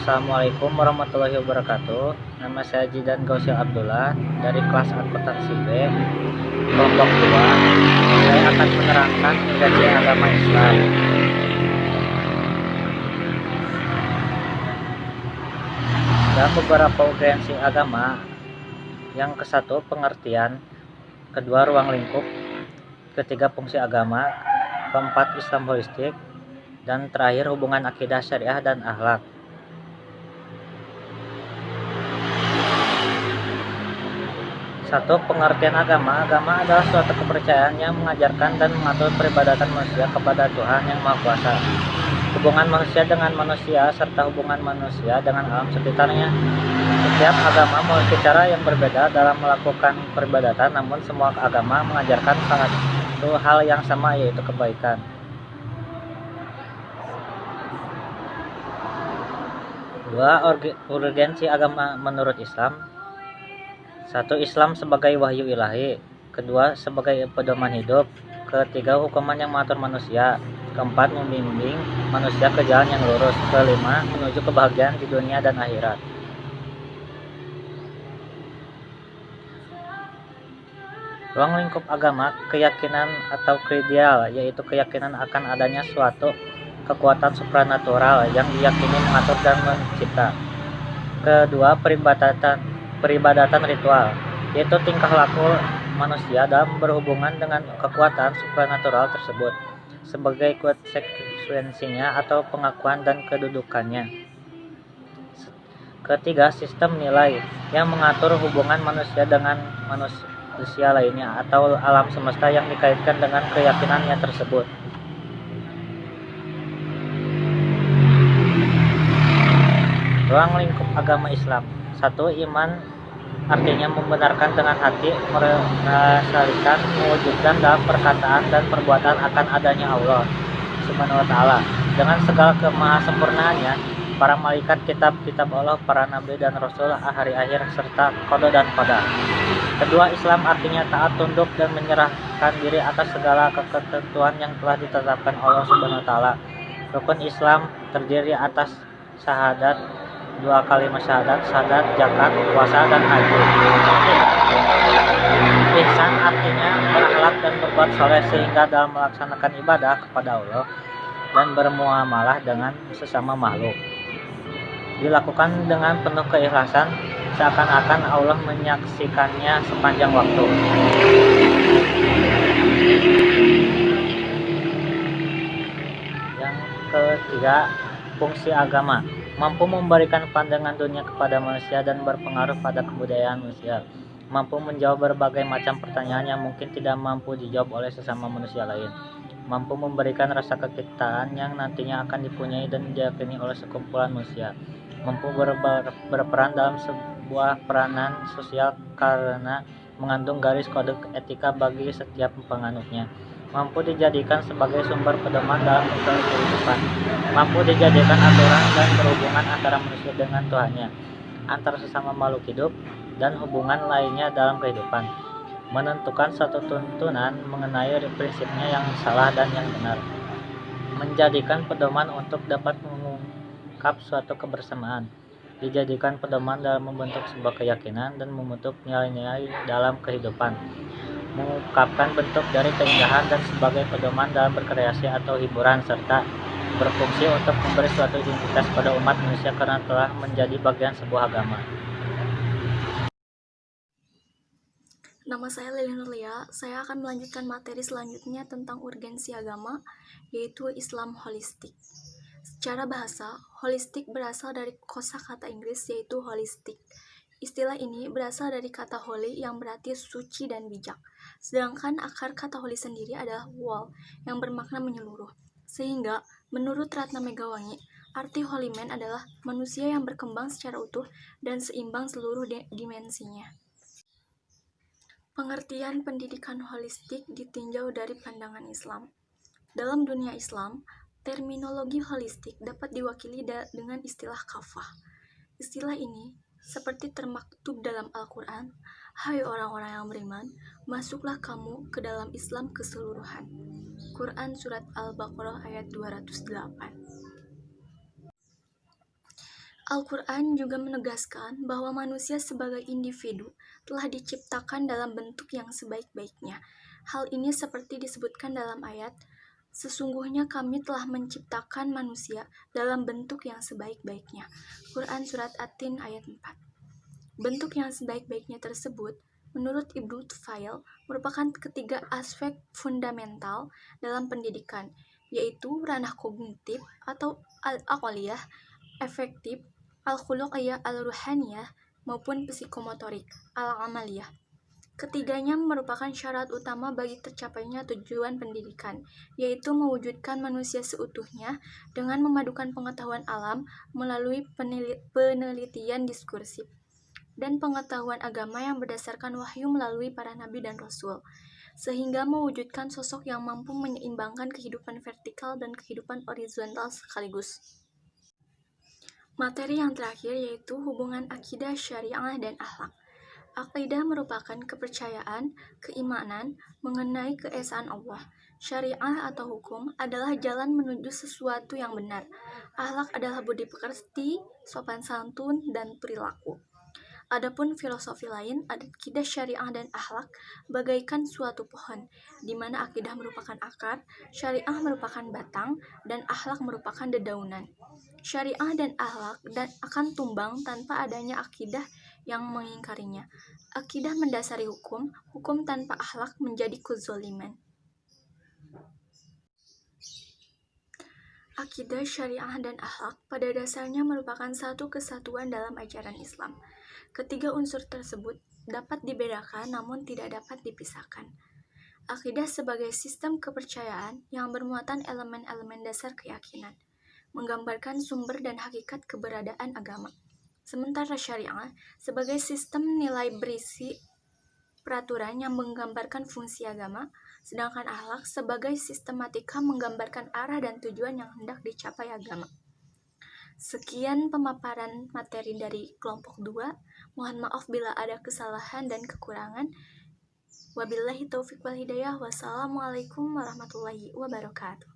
Assalamualaikum warahmatullahi wabarakatuh. Nama saya Jidan Gausil Abdullah dari kelas akuntansi B, kelompok 2. Saya akan menerangkan urgensi agama Islam. Ada beberapa urgensi agama. Yang ke-1 pengertian, kedua ruang lingkup, ketiga fungsi agama, keempat Islam holistik, dan terakhir hubungan akidah syariah dan akhlak. Satu, pengertian agama. Agama adalah suatu kepercayaan yang mengajarkan dan mengatur peribadatan manusia kepada Tuhan yang Maha Kuasa, hubungan manusia dengan manusia, serta hubungan manusia dengan alam sekitarnya. Setiap agama memiliki cara yang berbeda dalam melakukan peribadatan, namun semua agama mengajarkan satu hal yang sama, yaitu kebaikan. Dua, urgensi agama menurut Islam. Satu, Islam sebagai wahyu ilahi. Kedua, sebagai pedoman hidup. Ketiga, hukuman yang mengatur manusia. Keempat, membimbing manusia ke jalan yang lurus. Kelima, menuju kebahagiaan di dunia dan akhirat. Ruang lingkup agama, keyakinan atau kreidial, yaitu keyakinan akan adanya suatu kekuatan supranatural yang diyakini mengatur dan mencipta. Kedua, peribadatan ritual, yaitu tingkah laku manusia dalam berhubungan dengan kekuatan supranatural tersebut sebagai konsekuensinya atau pengakuan dan kedudukannya. Ketiga, sistem nilai yang mengatur hubungan manusia dengan manusia lainnya atau alam semesta yang dikaitkan dengan keyakinannya tersebut. Ruang lingkup agama Islam. Satu, iman, artinya membenarkan dengan hati, merealisasikan, mewujudkan dalam perkataan dan perbuatan akan adanya Allah Subhanahu wa Ta'ala dengan segala kemahasempurnaannya, para malaikat, kitab-kitab Allah, para nabi dan rasul, hari akhir, serta qada dan qadar. Kedua, Islam artinya taat, tunduk, dan menyerahkan diri atas segala ketentuan yang telah ditetapkan Allah Subhanahu wa Ta'ala. Rukun Islam terdiri atas syahadat, 2 kalimat syahadat, zakat, puasa, dan haji. Ihsan artinya berakhlak dan berbuat soleh sehingga dalam melaksanakan ibadah kepada Allah dan bermuamalah dengan sesama makhluk dilakukan dengan penuh keikhlasan, seakan-akan Allah menyaksikannya sepanjang waktu. Yang ketiga, fungsi agama, mampu memberikan pandangan dunia kepada manusia dan berpengaruh pada kebudayaan manusia, mampu menjawab berbagai macam pertanyaan yang mungkin tidak mampu dijawab oleh sesama manusia lain, mampu memberikan rasa kekitaan yang nantinya akan dipunyai dan diyakini oleh sekumpulan manusia, mampu berperan dalam sebuah peranan sosial karena mengandung garis kode etika bagi setiap penganutnya, mampu dijadikan sebagai sumber pedoman dalam kehidupan, mampu dijadikan aturan dan berhubungan antara manusia dengan Tuhannya, antara sesama makhluk hidup, dan hubungan lainnya dalam kehidupan, menentukan satu tuntunan mengenai prinsipnya yang salah dan yang benar, menjadikan pedoman untuk dapat mengungkap suatu kebersamaan, dijadikan pedoman dalam membentuk sebuah keyakinan dan membentuk nilai-nilai dalam kehidupan, mengungkapkan bentuk dari keindahan dan sebagai pedoman dalam berkreasi atau hiburan, serta berfungsi untuk memberi suatu identitas pada umat manusia karena telah menjadi bagian sebuah agama. Nama saya Lili Nurlia. Saya akan melanjutkan materi selanjutnya tentang urgensi agama, yaitu Islam holistik. Secara bahasa, holistik berasal dari kosakata Inggris yaitu holistic. Istilah ini berasal dari kata holy yang berarti suci dan bijak. Sedangkan akar kata holy sendiri adalah whole yang bermakna menyeluruh. Sehingga, menurut Ratna Megawangi, arti holy man adalah manusia yang berkembang secara utuh dan seimbang seluruh dimensinya. Pengertian pendidikan holistik ditinjau dari pandangan Islam. Dalam dunia Islam, terminologi holistik dapat diwakili dengan istilah kafah. Istilah ini seperti termaktub dalam Al-Quran, "Hai orang-orang yang beriman, masuklah kamu ke dalam Islam keseluruhan." Quran Surat Al-Baqarah ayat 208. Al-Quran juga menegaskan bahwa manusia sebagai individu telah diciptakan dalam bentuk yang sebaik-baiknya. Hal ini seperti disebutkan dalam ayat, "Sesungguhnya kami telah menciptakan manusia dalam bentuk yang sebaik-baiknya." Quran Surat At-Tin ayat 4. Bentuk yang sebaik-baiknya tersebut, menurut Ibnu Tufail, merupakan ketiga aspek fundamental dalam pendidikan, yaitu ranah kognitif atau al-aqliyah, efektif, al-khuluqiyah al-ruhaniyah, maupun psikomotorik al-amaliyah. Ketiganya merupakan syarat utama bagi tercapainya tujuan pendidikan, yaitu mewujudkan manusia seutuhnya dengan memadukan pengetahuan alam melalui penelitian diskursif dan pengetahuan agama yang berdasarkan wahyu melalui para nabi dan rasul, sehingga mewujudkan sosok yang mampu menyeimbangkan kehidupan vertikal dan kehidupan horizontal sekaligus. Materi yang terakhir yaitu hubungan akidah, syariah, dan akhlak. Akidah merupakan kepercayaan, keimanan mengenai keesaan Allah. Syariah atau hukum adalah jalan menuju sesuatu yang benar. Akhlak adalah budi pekerti, sopan santun, dan perilaku. Adapun filosofi lain, akidah syariah dan akhlak bagaikan suatu pohon, di mana akidah merupakan akar, syariah merupakan batang, dan akhlak merupakan dedaunan. Syariah dan akhlak akan tumbang tanpa adanya akidah yang mengingkarinya. Akidah mendasari hukum, hukum tanpa akhlak menjadi kezaliman. Akidah, syariah, dan akhlak pada dasarnya merupakan satu kesatuan dalam ajaran Islam. Ketiga unsur tersebut dapat dibedakan namun tidak dapat dipisahkan. Akidah sebagai sistem kepercayaan yang bermuatan elemen-elemen dasar keyakinan, menggambarkan sumber dan hakikat keberadaan agama. Sementara syariah sebagai sistem nilai berisi peraturan yang menggambarkan fungsi agama, sedangkan akhlak sebagai sistematika menggambarkan arah dan tujuan yang hendak dicapai agama. Sekian pemaparan materi dari kelompok 2. Mohon maaf bila ada kesalahan dan kekurangan. Wabillahi taufiq wal hidayah. Wassalamualaikum warahmatullahi wabarakatuh.